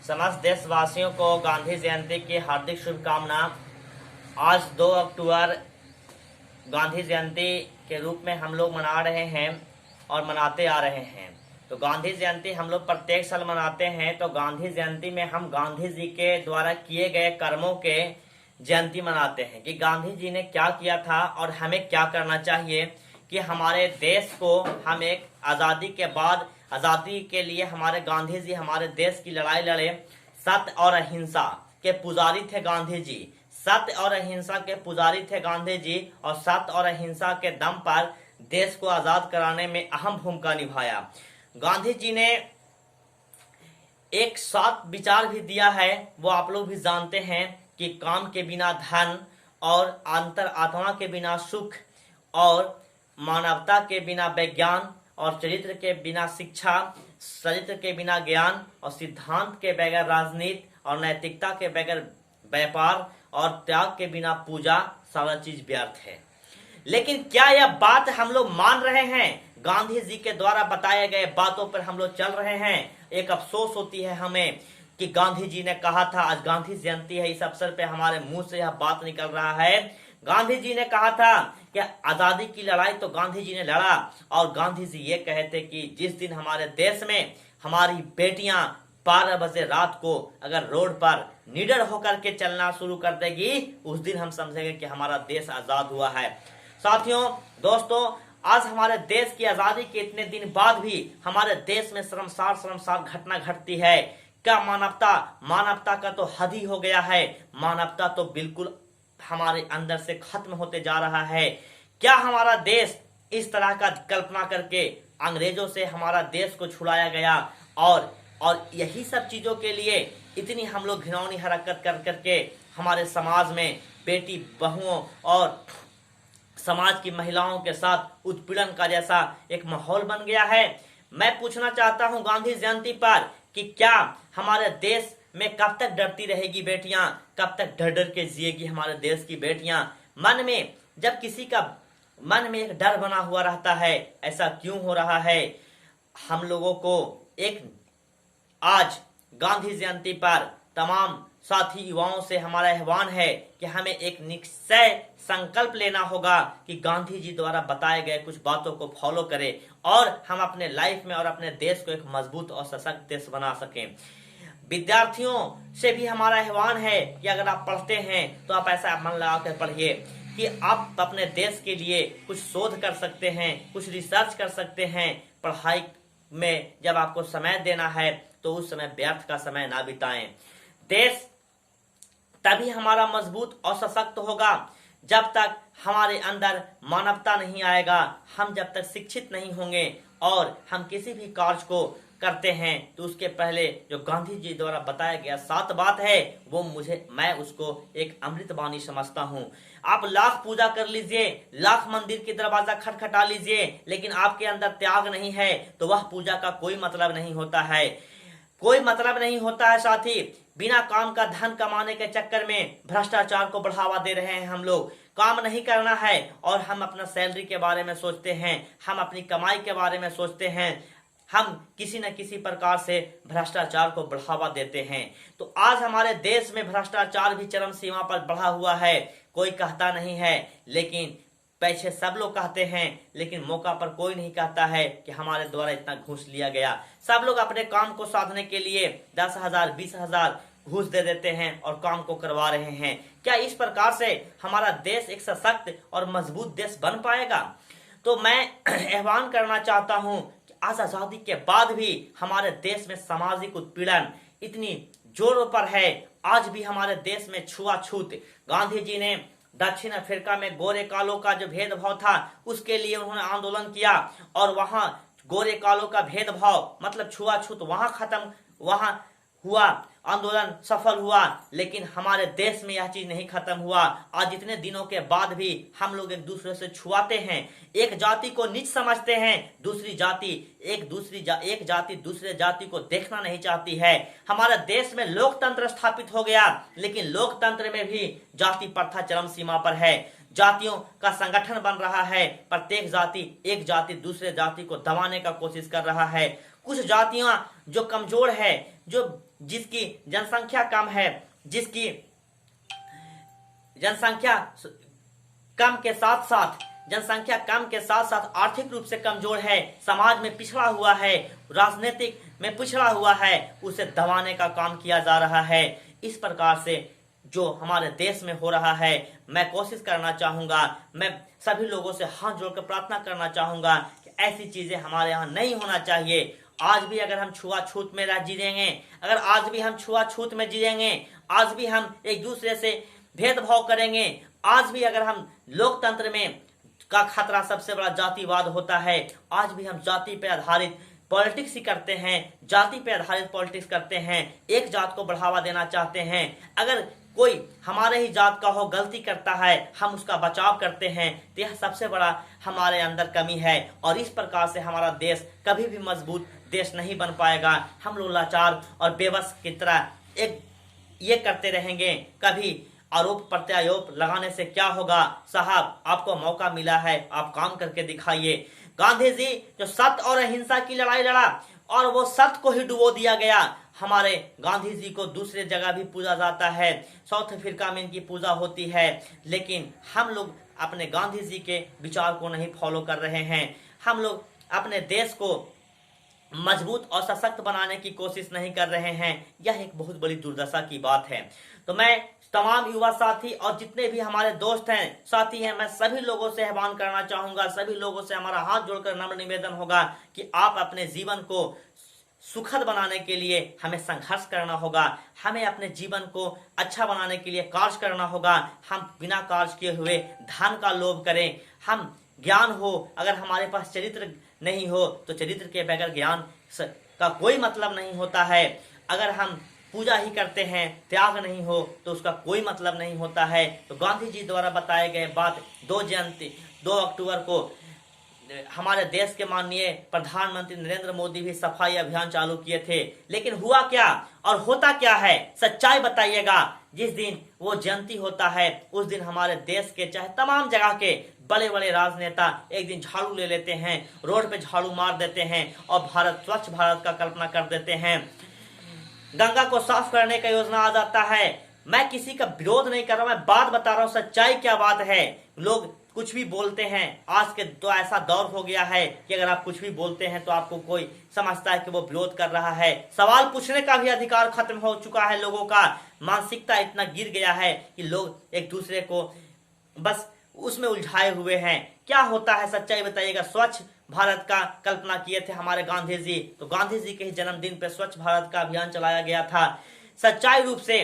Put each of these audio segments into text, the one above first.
समस्त देशवासियों को गांधी जयंती की हार्दिक शुभकामना। आज 2 अक्टूबर गांधी जयंती के रूप में हम लोग मना रहे हैं और मनाते आ रहे हैं। तो गांधी जयंती हम लोग प्रत्येक साल मनाते हैं। तो गांधी जयंती में हम गांधी जी के द्वारा किए गए कर्मों के जयंती मनाते हैं कि गांधी जी ने क्या किया था और हमें क्या करना चाहिए कि हमारे देश को हम एक आज़ादी के बाद आज़ादी के लिए हमारे गांधी जी हमारे देश की लड़ाई लड़े। सत्य और अहिंसा के पुजारी थे गांधी जी। सत्य और अहिंसा के पुजारी थे गांधी जी और सत्य और अहिंसा के दम पर देश को आज़ाद कराने में अहम भूमिका निभाया। गांधी जी ने एक सात विचार भी दिया है, वो आप लोग भी जानते हैं कि काम के बिना धन और अंतर आत्मा के बिना सुख और मानवता के बिना विज्ञान और चरित्र के बिना शिक्षा, चरित्र के बिना ज्ञान और सिद्धांत के बगैर राजनीति और नैतिकता के बगैर व्यापार और त्याग के बिना पूजा, सारा चीज व्यर्थ है। लेकिन क्या यह बात हम लोग मान रहे हैं? गांधी जी के द्वारा बताए गए बातों पर हम लोग चल रहे हैं। एक अफसोस होती है हमें कि गांधी जी ने कहा था, आज गांधी जयंती है, इस अवसर पे हमारे मुंह से यह बात निकल रहा है। गांधी जी ने कहा था कि आजादी की लड़ाई तो गांधी जी ने लड़ा और गांधी जी ये कहे थे कि जिस दिन हमारे देश में हमारी बेटियां 12 बजे रात को अगर रोड पर निडर होकर के चलना शुरू कर देगी, उस दिन हम समझेंगे कि हमारा देश आजाद हुआ है। साथियों, दोस्तों, आज हमारे देश की आजादी के इतने दिन बाद भी हमारे देश में शर्मसार घटना घटती है। क्या मानवता का तो हद ही हो गया है। मानवता तो बिल्कुल हमारे अंदर से खत्म होते जा रहा है। क्या हमारा देश इस तरह का कल्पना करके अंग्रेजों से हमारा देश को छुड़ाया गया और यही सब चीजों के लिए इतनी हम लोग घिनौनी हरकत कर करके हमारे समाज में बेटी बहुओं और समाज की महिलाओं के साथ उत्पीड़न का जैसा एक माहौल बन गया है। मैं पूछना चाहता हूं गांधी जयंती पर कि क्या हमारे देश में कब तक डरती रहेगी बेटियां? कब तक डर डर के जिएगी हमारे देश की बेटियां? मन में जब किसी का मन में एक डर बना हुआ रहता है, ऐसा क्यों हो रहा है? हम लोगों को एक आज गांधी जयंती पर तमाम साथी युवाओं से हमारा आह्वान है कि हमें एक निश्चय संकल्प लेना होगा कि गांधी जी द्वारा बताए गए कुछ बातों को फॉलो करें और हम अपने लाइफ में और अपने देश को एक मजबूत और सशक्त देश बना सकें। विद्यार्थियों से भी हमारा आह्वान है कि अगर आप पढ़ते हैं तो आप ऐसा मन लगा कर पढ़िए कि आप अपने देश के लिए कुछ शोध कर सकते हैं, कुछ रिसर्च कर सकते हैं। पढ़ाई में जब आपको समय देना है तो उस समय व्यर्थ का समय ना बिताएं। देश तभी हमारा मजबूत और सशक्त होगा जब तक हमारे अंदर मानवता नहीं आएगा, हम जब तक शिक्षित नहीं होंगे और हम किसी भी कार्य को करते हैं तो उसके पहले जो गांधी जी द्वारा बताया गया 7 बात है वो मैं उसको एक अमृत वाणी समझता हूँ। आप लाख पूजा कर लीजिए, लाख मंदिर की दरवाजा खटखटा लीजिए, लेकिन आपके अंदर त्याग नहीं है तो वह पूजा का कोई मतलब नहीं होता है। कोई मतलब नहीं होता है। साथी, बिना काम का धन कमाने के चक्कर में भ्रष्टाचार को बढ़ावा दे रहे हैं हम लोग। काम नहीं करना है और हम अपना सैलरी के बारे में सोचते हैं, हम अपनी कमाई के बारे में सोचते हैं, हम किसी न किसी प्रकार से भ्रष्टाचार को बढ़ावा देते हैं। तो आज हमारे देश में भ्रष्टाचार भी चरम सीमा पर बढ़ा हुआ है। कोई कहता नहीं है, लेकिन पीछे सब लोग कहते हैं, लेकिन मौका पर कोई नहीं कहता है कि हमारे द्वारा इतना घूस लिया गया। सब लोग अपने काम को साधने के लिए 10,000 20,000 घूस दे देते हैं और काम को करवा रहे हैं। क्या इस प्रकार से हमारा देश एक सशक्त और मजबूत देश बन पाएगा? तो मैं आह्वान करना चाहता हूं कि आज आजादी के बाद भी हमारे देश में सामाजिक उत्पीड़न इतनी जोरों पर है। आज भी हमारे देश में छुआछूत, गांधी जी ने दक्षिण अफ्रीका में गोरे कालों का जो भेदभाव था उसके लिए उन्होंने आंदोलन किया और वहां गोरे कालों का भेदभाव मतलब छुआछूत वहां हुआ, आंदोलन सफल हुआ। लेकिन हमारे देश में यह चीज नहीं खत्म हुआ। आज इतने दिनों के बाद भी हम लोग एक दूसरे से छुआते हैं, एक जाति को नीच समझते हैं, एक जाति दूसरे जाति को देखना नहीं चाहती है। हमारे देश में लोकतंत्र स्थापित हो गया, लेकिन लोकतंत्र में भी जाति प्रथा चरम सीमा पर है। जातियों का संगठन बन रहा है, प्रत्येक जाति एक जाति दूसरे जाति को दबाने का कोशिश कर रहा है। कुछ जातियां जो कमजोर है, जो जिसकी जनसंख्या कम है, जिसकी जनसंख्या कम के साथ साथ आर्थिक रूप से कमजोर है, समाज में पिछड़ा हुआ है, राजनीतिक में पिछड़ा हुआ है, उसे दबाने का काम किया जा रहा है। इस प्रकार से जो हमारे देश में हो रहा है, मैं कोशिश करना चाहूंगा, मैं सभी लोगों से हाथ जोड़कर प्रार्थना करना चाहूंगा कि ऐसी चीजें हमारे यहाँ नहीं होना चाहिए। आज भी अगर हम छुआछूत में जिएंगे, अगर आज भी हम छुआछूत में जिएंगे, आज भी हम एक दूसरे से भेदभाव करेंगे, आज भी अगर हम लोकतंत्र में का खतरा सबसे बड़ा जातिवाद होता है, आज भी हम जाति पे आधारित पॉलिटिक्स ही करते हैं, जाति पे आधारित पॉलिटिक्स करते हैं, एक जात को बढ़ावा देना चाहते हैं। अगर कोई हमारे ही जात का हो गलती करता है, हम उसका बचाव करते हैं, तो यह सबसे बड़ा हमारे अंदर कमी है। और इस प्रकार से हमारा देश कभी भी मजबूत देश नहीं बन पाएगा। हम लोग लाचार और बेबस की तरह एक ये करते रहेंगे। कभी आरोप प्रत्यारोप लगाने से क्या होगा? साहब, आपको मौका मिला है, आप काम करके दिखाइए। गांधी जी जो सत्य और अहिंसा की लड़ाई लड़ा और वो सत्य को ही डुबो दिया गया। हमारे गांधी जी को दूसरे जगह भी पूजा जाता है, साउथ अफ्रीका में इनकी पूजा होती है, लेकिन हम लोग अपने गांधी जी के विचार को नहीं फॉलो कर रहे हैं। हम लोग अपने देश को मजबूत और सशक्त बनाने की कोशिश नहीं कर रहे हैं। यह एक बहुत बड़ी दुर्दशा की बात है। तो मैं तमाम युवा साथी और जितने भी हमारे दोस्त हैं, साथी हैं, मैं सभी लोगों से आह्वान करना चाहूंगा, सभी लोगों से हमारा हाथ जोड़कर नम्र निवेदन होगा कि आप अपने जीवन को सुखद बनाने के लिए हमें संघर्ष करना होगा, हमें अपने जीवन को अच्छा बनाने के लिए कार्य करना होगा। हम बिना कार्य किए हुए धन का लोभ करें, हम ज्ञान हो, अगर हमारे पास चरित्र नहीं हो तो चरित्र के बगैर ज्ञान का कोई मतलब नहीं होता है। अगर हम पूजा ही करते हैं, त्याग नहीं हो तो उसका कोई मतलब नहीं होता है। तो गांधी जी द्वारा बताए गए बात 2 अक्टूबर को हमारे देश के माननीय प्रधानमंत्री नरेंद्र मोदी भी सफाई अभियान चालू किए थे, लेकिन हुआ क्या और होता क्या है? सच्चाई बताइएगा। जिस दिन वो जयंती होता है उस दिन हमारे देश के चाहे तमाम जगह के बड़े बड़े राजनेता एक दिन झाड़ू ले लेते हैं, रोड पे झाड़ू मार देते हैं और भारत स्वच्छ भारत का कल्पना कर देते हैं। गंगा को साफ करने का योजना आ जाता है। मैं किसी का विरोध नहीं कर रहा, मैं बात बता रहा हूँ, सच्चाई क्या बात है। लोग कुछ भी बोलते हैं। आज के तो ऐसा दौर हो गया है कि अगर आप कुछ भी बोलते हैं तो आपको कोई समझता है कि वो विरोध कर रहा है। सवाल पूछने का भी अधिकार खत्म हो चुका है। लोगों का मानसिकता इतना गिर गया है कि लोग एक दूसरे को बस उसमें उलझाए हुए हैं। क्या होता है सच्चाई बताइएगा। स्वच्छ भारत का कल्पना किए थे हमारे गांधी जी, तो गांधी जी के ही जन्मदिन पर स्वच्छ भारत का अभियान चलाया गया था। सच्चाई रूप से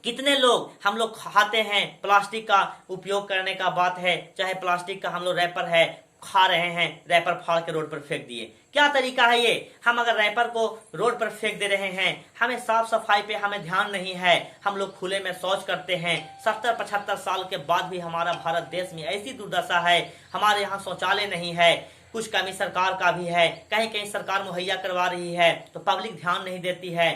कितने लोग हम लोग खाते हैं, प्लास्टिक का उपयोग करने का बात है, चाहे प्लास्टिक का हम लोग रैपर है खा रहे हैं, रैपर फाड़ के रोड पर फेंक दिए। क्या तरीका है ये? हम अगर रैपर को रोड पर फेंक दे रहे हैं, हमें साफ सफाई पे हमें ध्यान नहीं है, हम लोग खुले में शौच करते हैं। 70-75 साल के बाद भी हमारा भारत देश में ऐसी दुर्दशा है, हमारे यहाँ शौचालय नहीं है। कुछ कमी सरकार का भी है, कहीं कहीं सरकार मुहैया करवा रही है तो पब्लिक ध्यान नहीं देती है।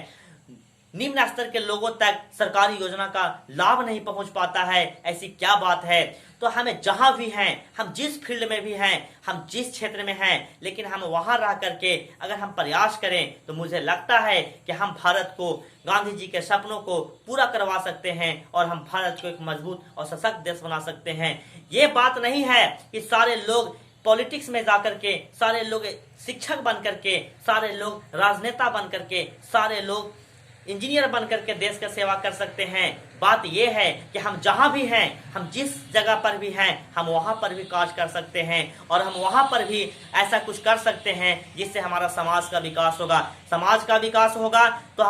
निम्न स्तर के लोगों तक सरकारी योजना का लाभ नहीं पहुंच पाता है। ऐसी क्या बात है? तो हमें जहां भी हैं, हम जिस फील्ड में भी हैं, हम जिस क्षेत्र में हैं, लेकिन हम वहां रह करके अगर हम प्रयास करें तो मुझे लगता है कि हम भारत को, गांधी जी के सपनों को पूरा करवा सकते हैं और हम भारत को एक मजबूत और सशक्त देश बना सकते हैं। ये बात नहीं है कि सारे लोग पॉलिटिक्स में जाकर के, सारे लोग शिक्षक बन करके, सारे लोग राजनेता बन करके, सारे लोग इंजीनियर बनकर के देश का सेवा कर सकते हैं। बात यह है कि हम जहां भी हैं, हम जिस जगह पर भी हैं, हम वहां पर भी कार्य कर सकते हैं और हम वहां पर भी ऐसा कुछ कर सकते हैं जिससे हमारा समाज का विकास होगा। समाज का विकास होगा तो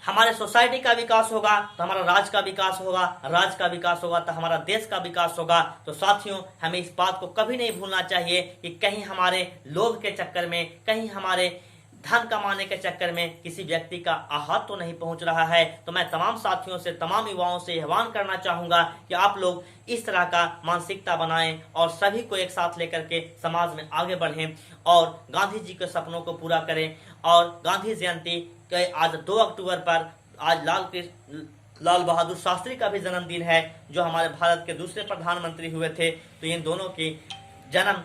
हमारे सोसाइटी का विकास होगा, तो हमारा राज्य का विकास होगा, राज्य का विकास होगा तो हमारा देश का विकास होगा। तो साथियों, हमें इस बात को कभी नहीं भूलना चाहिए कि कहीं हमारे लोभ के चक्कर में, कहीं हमारे धन कमाने के चक्कर में किसी व्यक्ति का आहत तो नहीं पहुंच रहा है। तो मैं तमाम साथियों से, तमाम युवाओं से आह्वान करना चाहूंगा कि आप लोग इस तरह का मानसिकता बनाएं और सभी को एक साथ लेकर के समाज में आगे बढ़ें और गांधी जी के सपनों को पूरा करें। और गांधी जयंती के आज 2 अक्टूबर पर आज लाल बहादुर शास्त्री का भी जन्मदिन है, जो हमारे भारत के दूसरे प्रधानमंत्री हुए थे। तो इन दोनों की जन्म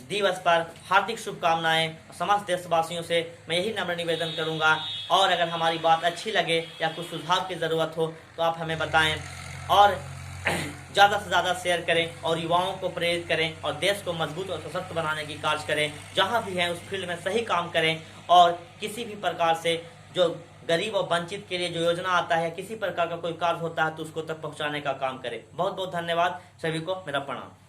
दिवस पर हार्दिक शुभकामनाएं। समस्त देशवासियों से मैं यही नम्र निवेदन करूंगा, और अगर हमारी बात अच्छी लगे या कुछ सुझाव की ज़रूरत हो तो आप हमें बताएं, और ज़्यादा से ज़्यादा शेयर करें और युवाओं को प्रेरित करें और देश को मजबूत और सशक्त बनाने की कार्य करें। जहाँ भी हैं उस फील्ड में सही काम करें, और किसी भी प्रकार से जो गरीब और वंचित के लिए जो योजना आता है, किसी प्रकार का कोई कार्य होता है तो उसको तक पहुँचाने का काम करें। बहुत बहुत धन्यवाद सभी को, मेरा प्रणाम।